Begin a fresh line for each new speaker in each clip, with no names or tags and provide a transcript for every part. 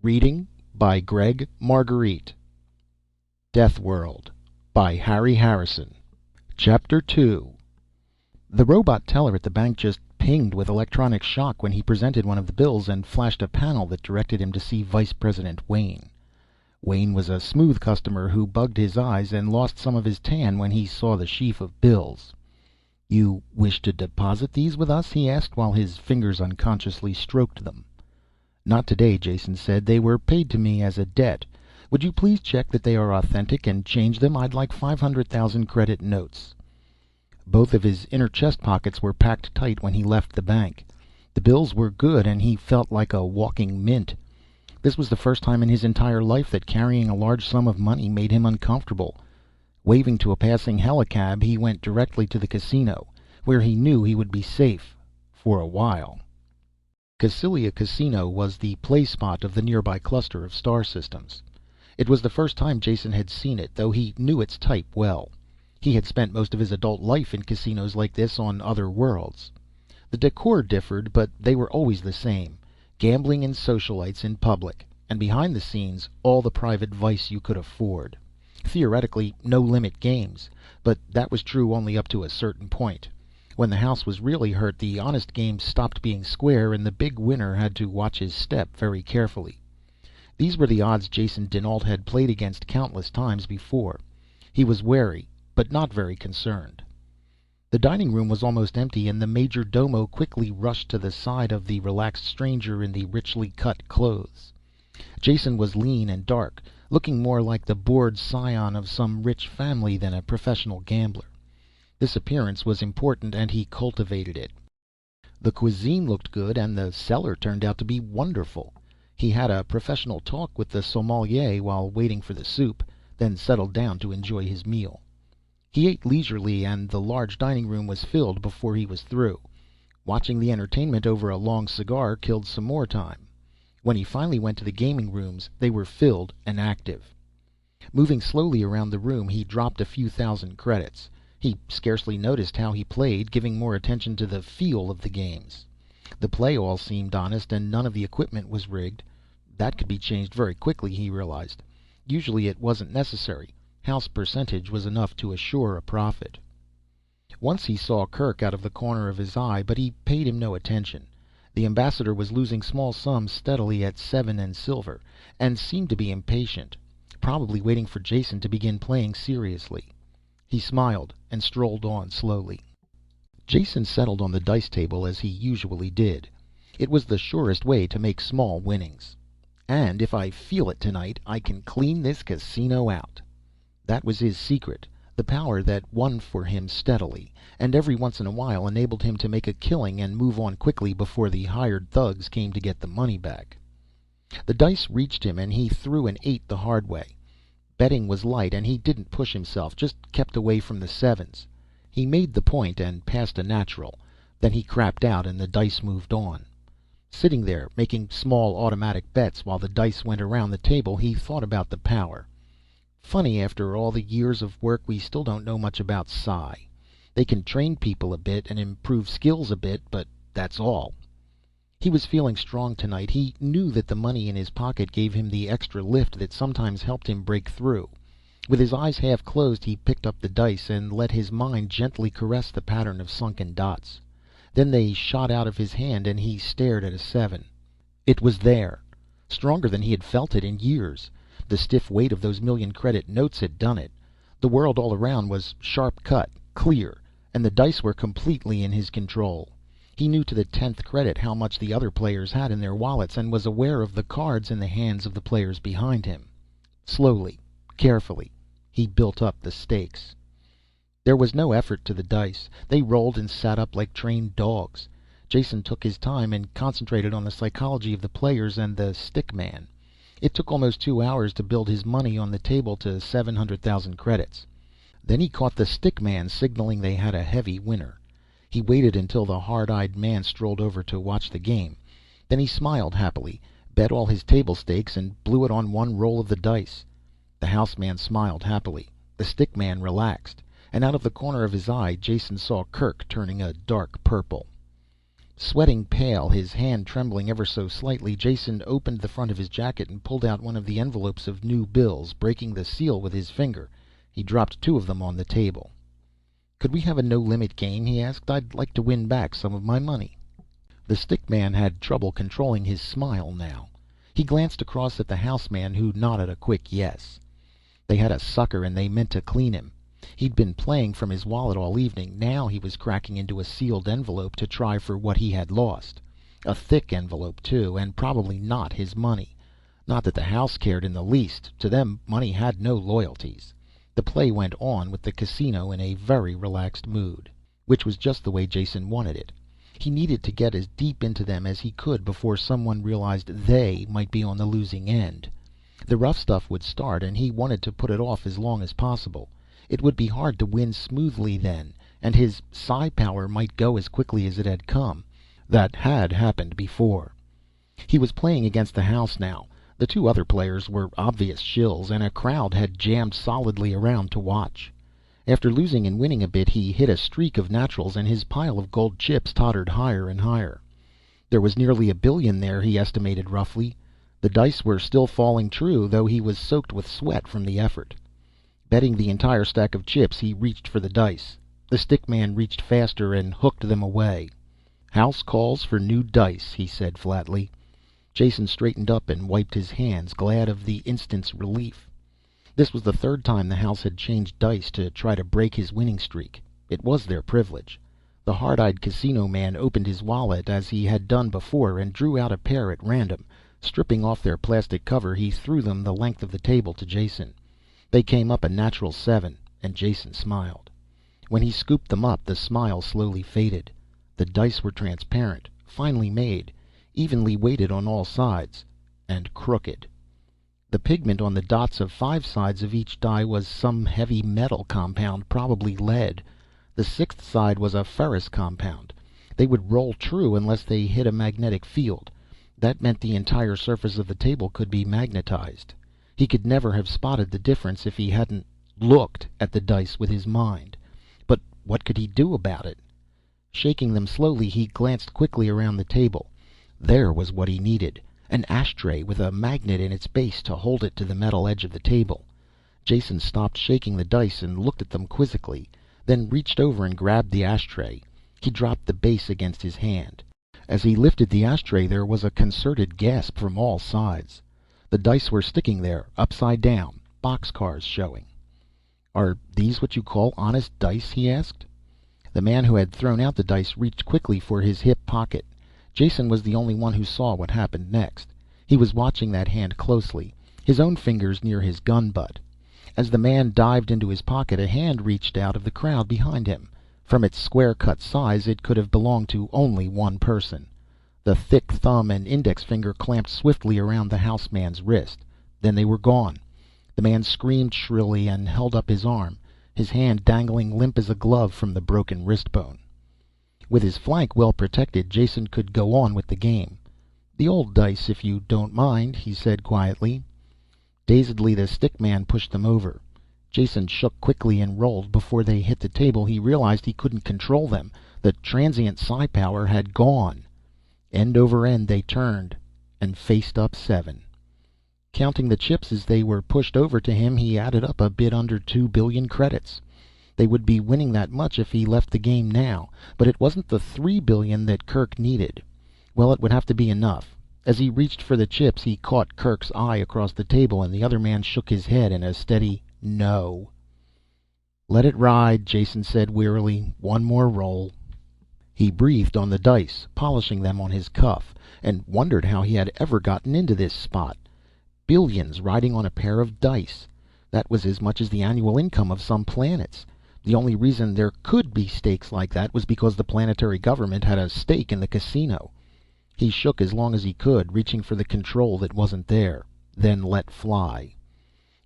Reading by Gregg Margarite. Deathworld by Harry Harrison. Chapter 2. The robot teller at the bank just pinged with electronic shock when he presented one of the bills and flashed a panel that directed him to see Vice President Wayne. Wayne was a smooth customer who bugged his eyes and lost some of his tan when he saw the sheaf of bills. "You wish to deposit these with us?" he asked while his fingers unconsciously stroked them. "Not today," Jason said. "They were paid to me as a debt. Would you please check that they are authentic and change them? I'd like 500,000 credit notes." Both of his inner chest pockets were packed tight when he left the bank. The bills were good and he felt like a walking mint. This was the first time in his entire life that carrying a large sum of money made him uncomfortable. Waving to a passing helicab, he went directly to the casino, where he knew he would be safe for a while. Cassilia Casino was the play spot of the nearby cluster of star systems. It was the first time Jason had seen it, though he knew its type well. He had spent most of his adult life in casinos like this on other worlds. The decor differed, but they were always the same: gambling and socialites in public, and behind the scenes all the private vice you could afford. Theoretically, no limit games, but that was true only up to a certain point. When the house was really hurt, the honest games stopped being square, and the big winner had to watch his step very carefully. These were the odds Jason dinAlt had played against countless times before. He was wary, but not very concerned. The dining room was almost empty, and the major domo quickly rushed to the side of the relaxed stranger in the richly cut clothes. Jason was lean and dark, looking more like the bored scion of some rich family than a professional gambler. This appearance was important, and he cultivated it. The cuisine looked good, and the cellar turned out to be wonderful. He had a professional talk with the sommelier while waiting for the soup, then settled down to enjoy his meal. He ate leisurely, and the large dining room was filled before he was through. Watching the entertainment over a long cigar killed some more time. When he finally went to the gaming rooms, they were filled and active. Moving slowly around the room, he dropped a few thousand credits. He scarcely noticed how he played, giving more attention to the feel of the games. The play all seemed honest, and none of the equipment was rigged. That could be changed very quickly, he realized. Usually it wasn't necessary. House percentage was enough to assure a profit. Once he saw Kirk out of the corner of his eye, but he paid him no attention. The ambassador was losing small sums steadily at 7 and silver, and seemed to be impatient, probably waiting for Jason to begin playing seriously. He smiled and strolled on slowly. Jason settled on the dice table as he usually did. It was the surest way to make small winnings. "And if I feel it tonight, I can clean this casino out." That was his secret, the power that won for him steadily, and every once in a while enabled him to make a killing and move on quickly before the hired thugs came to get the money back. The dice reached him, and he threw an 8 the hard way. Betting was light, and he didn't push himself, just kept away from the 7s. He made the point and passed a natural. Then he crapped out, and the dice moved on. Sitting there, making small automatic bets while the dice went around the table, he thought about the power. Funny, after all the years of work, we still don't know much about psi. They can train people a bit and improve skills a bit, but that's all. He was feeling strong tonight. He knew that the money in his pocket gave him the extra lift that sometimes helped him break through. With his eyes half closed, he picked up the dice and let his mind gently caress the pattern of sunken dots. Then they shot out of his hand, and he stared at a 7. It was there, stronger than he had felt it in years. The stiff weight of those million credit notes had done it. The world all around was sharp cut, clear, and the dice were completely in his control. He knew to the 10th credit how much the other players had in their wallets, and was aware of the cards in the hands of the players behind him. Slowly, carefully, he built up the stakes. There was no effort to the dice. They rolled and sat up like trained dogs. Jason took his time and concentrated on the psychology of the players and the stick man. It took almost 2 hours to build his money on the table to 700,000 credits. Then he caught the stick man signaling they had a heavy winner. He waited until the hard-eyed man strolled over to watch the game. Then he smiled happily, bet all his table stakes, and blew it on one roll of the dice. The house man smiled happily. The stick man relaxed. And out of the corner of his eye, Jason saw Kirk turning a dark purple. Sweating pale, his hand trembling ever so slightly, Jason opened the front of his jacket and pulled out one of the envelopes of new bills. Breaking the seal with his finger, he dropped two of them on the table. "Could we have a no-limit game?" he asked. "I'd like to win back some of my money." The stick man had trouble controlling his smile now. He glanced across at the house man, who nodded a quick yes. They had a sucker and they meant to clean him. He'd been playing from his wallet all evening. Now he was cracking into a sealed envelope to try for what he had lost. A thick envelope, too, and probably not his money. Not that the house cared in the least. To them, money had no loyalties. The play went on, with the casino in a very relaxed mood. Which was just the way Jason wanted it. He needed to get as deep into them as he could before someone realized they might be on the losing end. The rough stuff would start, and he wanted to put it off as long as possible. It would be hard to win smoothly then, and his psi power might go as quickly as it had come. That had happened before. He was playing against the house now. The two other players were obvious shills, and a crowd had jammed solidly around to watch. After losing and winning a bit, he hit a streak of naturals, and his pile of gold chips tottered higher and higher. There was nearly $1 billion there, he estimated roughly. The dice were still falling true, though he was soaked with sweat from the effort. Betting the entire stack of chips, he reached for the dice. The stick man reached faster and hooked them away. "House calls for new dice," he said flatly. Jason straightened up and wiped his hands, glad of the instant's relief. This was the third time the house had changed dice to try to break his winning streak. It was their privilege. The hard-eyed casino man opened his wallet as he had done before and drew out a pair at random. Stripping off their plastic cover, he threw them the length of the table to Jason. They came up a natural 7, and Jason smiled. When he scooped them up, the smile slowly faded. The dice were transparent, finely made, evenly weighted on all sides, and crooked. The pigment on the dots of 5 sides of each die was some heavy metal compound, probably lead. The 6th side was a ferrous compound. They would roll true unless they hit a magnetic field. That meant the entire surface of the table could be magnetized. He could never have spotted the difference if he hadn't looked at the dice with his mind. But what could he do about it? Shaking them slowly, he glanced quickly around the table. There was what he needed. An ashtray with a magnet in its base to hold it to the metal edge of the table. Jason stopped shaking the dice and looked at them quizzically, then reached over and grabbed the ashtray. He dropped the base against his hand. As he lifted the ashtray, there was a concerted gasp from all sides. The dice were sticking there, upside down, boxcars showing. "Are these what you call honest dice?" he asked. The man who had thrown out the dice reached quickly for his hip pocket. Jason was the only one who saw what happened next. He was watching that hand closely, his own fingers near his gun butt. As the man dived into his pocket, a hand reached out of the crowd behind him. From its square-cut size, it could have belonged to only one person. The thick thumb and index finger clamped swiftly around the house man's wrist. Then they were gone. The man screamed shrilly and held up his arm, his hand dangling limp as a glove from the broken wrist bone. With his flank well protected, Jason could go on with the game. "The old dice, if you don't mind," he said quietly. Dazedly, the stick man pushed them over. Jason shook quickly and rolled. Before they hit the table, he realized he couldn't control them. The transient psi power had gone. End over end they turned and faced up 7. Counting the chips as they were pushed over to him, he added up a bit under 2 billion credits. They would be winning that much if he left the game now, but it wasn't the 3 billion that Kerk needed. Well, it would have to be enough. As he reached for the chips, he caught Kerk's eye across the table, and the other man shook his head in a steady no. "Let it ride," Jason said wearily. "One more roll." He breathed on the dice, polishing them on his cuff, and wondered how he had ever gotten into this spot. Billions riding on a pair of dice. That was as much as the annual income of some planets. The only reason there could be stakes like that was because the planetary government had a stake in the casino. He shook as long as he could, reaching for the control that wasn't there, then let fly.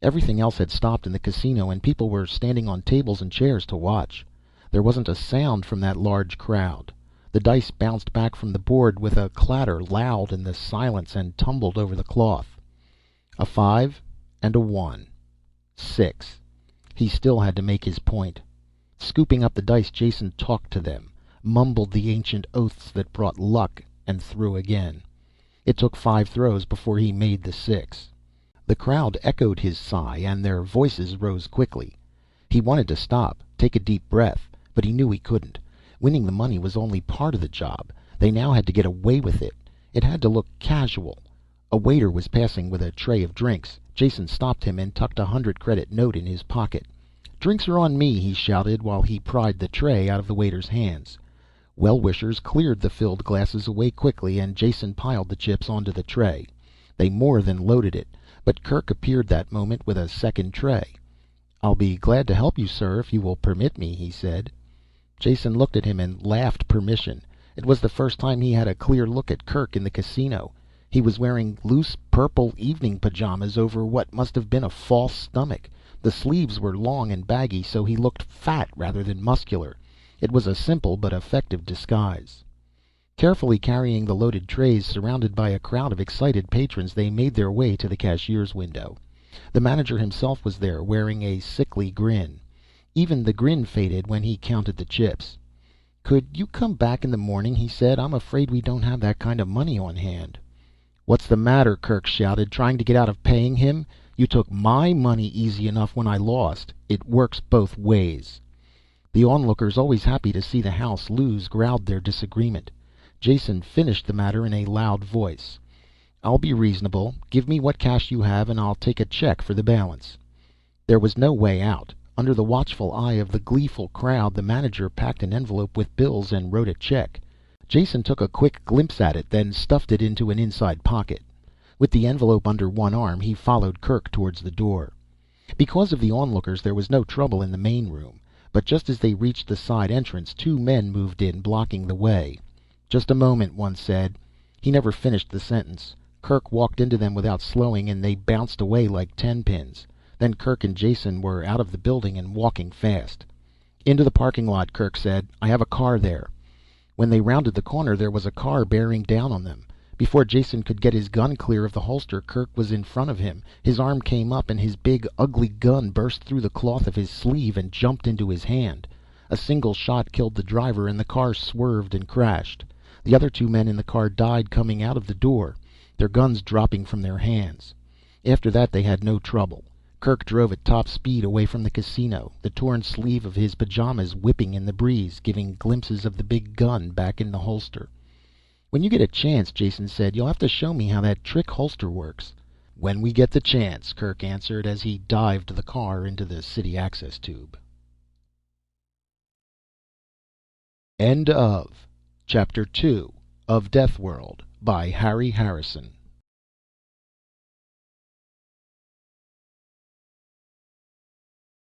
Everything else had stopped in the casino, and people were standing on tables and chairs to watch. There wasn't a sound from that large crowd. The dice bounced back from the board with a clatter loud in the silence and tumbled over the cloth. A 5 and a 1. 6. He still had to make his point. Scooping up the dice, Jason talked to them. mumbled the ancient oaths that brought luck, and threw again. It took 5 throws before he made the 6. The crowd echoed his sigh, and their voices rose quickly. He wanted to stop, take a deep breath, but he knew he couldn't. Winning the money was only part of the job. They now had to get away with it. It had to look casual. A waiter was passing with a tray of drinks. Jason stopped him and tucked a 100-credit note in his pocket. "Drinks are on me," he shouted while he pried the tray out of the waiter's hands. Well-wishers cleared the filled glasses away quickly, and Jason piled the chips onto the tray. They more than loaded it, but Kerk appeared that moment with a second tray. "I'll be glad to help you, sir, if you will permit me," he said. Jason looked at him and laughed permission. It was the first time he had a clear look at Kerk in the casino. He was wearing loose purple evening pajamas over what must have been a false stomach. The sleeves were long and baggy, so he looked fat rather than muscular. It was a simple but effective disguise. Carefully carrying the loaded trays, surrounded by a crowd of excited patrons, they made their way to the cashier's window. The manager himself was there, wearing a sickly grin. Even the grin faded when he counted the chips. "Could you come back in the morning?" he said. "I'm afraid we don't have that kind of money on hand." "What's the matter?" Kerk shouted. "Trying to get out of paying him? You took my money easy enough when I lost. It works both ways." The onlookers, always happy to see the house lose, growled their disagreement. Jason finished the matter in a loud voice. "I'll be reasonable. Give me what cash you have and I'll take a check for the balance." There was no way out. Under the watchful eye of the gleeful crowd, the manager packed an envelope with bills and wrote a check. Jason took a quick glimpse at it, then stuffed it into an inside pocket. With the envelope under one arm, he followed Kerk towards the door. Because of the onlookers, there was no trouble in the main room. But just as they reached the side entrance, 2 men moved in, blocking the way. "Just a moment," one said. He never finished the sentence. Kerk walked into them without slowing, and they bounced away like 10-pins. Then Kerk and Jason were out of the building and walking fast. "Into the parking lot," Kerk said. "I have a car there." When they rounded the corner, there was a car bearing down on them. Before Jason could get his gun clear of the holster, Kerk was in front of him. His arm came up and his big, ugly gun burst through the cloth of his sleeve and jumped into his hand. A single shot killed the driver and the car swerved and crashed. The other 2 men in the car died coming out of the door, their guns dropping from their hands. After that they had no trouble. Kerk drove at top speed away from the casino, the torn sleeve of his pajamas whipping in the breeze, giving glimpses of the big gun back in the holster. "When you get a chance," Jason said, "you'll have to show me how that trick holster works." "When we get the chance," Kerk answered as he dived the car into the city access tube. End of Chapter 2 of Deathworld by Harry Harrison.